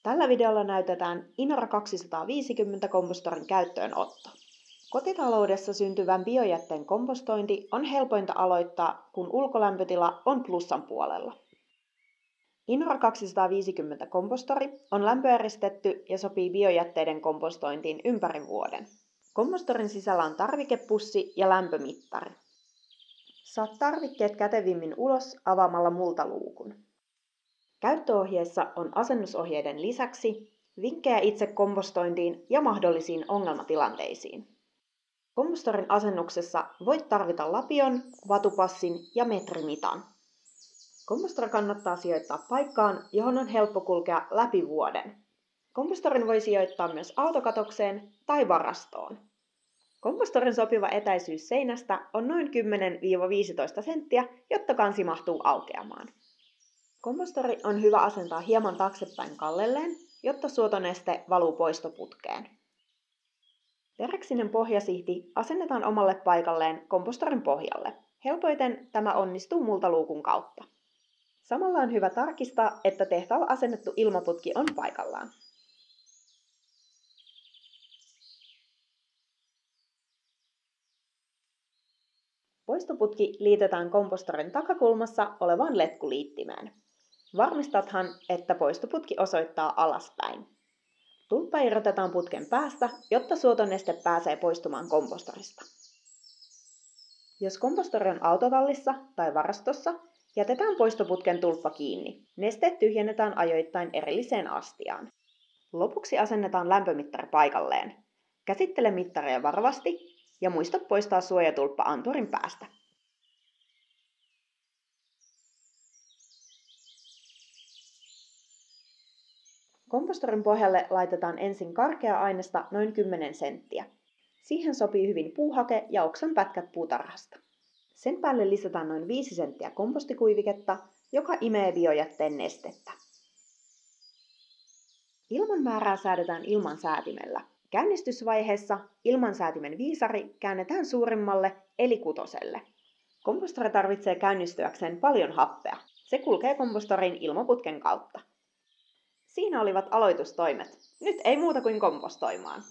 Tällä videolla näytetään Inara 250 kompostorin käyttöönotto. Kotitaloudessa syntyvän biojätteen kompostointi on helpointa aloittaa, kun ulkolämpötila on plussan puolella. Inara 250 kompostori on lämpöeristetty ja sopii biojätteiden kompostointiin ympäri vuoden. Kompostorin sisällä on tarvikepussi ja lämpömittari. Saat tarvikkeet kätevimmin ulos avaamalla multaluukun. Käyttöohjeessa on asennusohjeiden lisäksi vinkkejä itse kompostointiin ja mahdollisiin ongelmatilanteisiin. Kompostorin asennuksessa voit tarvita lapion, vatupassin ja metrimitan. Kompostori kannattaa sijoittaa paikkaan, johon on helppo kulkea läpi vuoden. Kompostorin voi sijoittaa myös autokatokseen tai varastoon. Kompostorin sopiva etäisyys seinästä on noin 10–15 senttiä, jotta kansi mahtuu aukeamaan. Kompostori on hyvä asentaa hieman taaksepäin kallelleen, jotta suotoneste valuu poistoputkeen. Teräksinen pohjasihti asennetaan omalle paikalleen kompostorin pohjalle. Helpoiten tämä onnistuu multaluukun kautta. Samalla on hyvä tarkistaa, että tehtaalla asennettu ilmaputki on paikallaan. Poistoputki liitetään kompostorin takakulmassa olevaan letkuliittimeen. Varmistathan, että poistoputki osoittaa alaspäin. Tulppa irrotetaan putken päästä, jotta suotoneste pääsee poistumaan kompostorista. Jos kompostori on autotallissa tai varastossa, jätetään poistoputken tulppa kiinni. Nesteet tyhjennetään ajoittain erilliseen astiaan. Lopuksi asennetaan lämpömittari paikalleen. Käsittele mittaria varovasti ja muista poistaa suojatulppa anturin päästä. Kompostorin pohjalle laitetaan ensin karkeaa ainesta noin 10 senttiä. Siihen sopii hyvin puuhake ja oksan pätkät puutarhasta. Sen päälle lisätään noin 5 senttiä kompostikuiviketta, joka imee biojätteen nestettä. Ilman määrää säädetään ilmansäätimellä. Käynnistysvaiheessa ilmansäätimen viisari käännetään suurimmalle eli 6. Kompostori tarvitsee käynnistyäkseen paljon happea. Se kulkee kompostorin ilmaputken kautta. Siinä olivat aloitustoimet. Nyt ei muuta kuin kompostoimaan.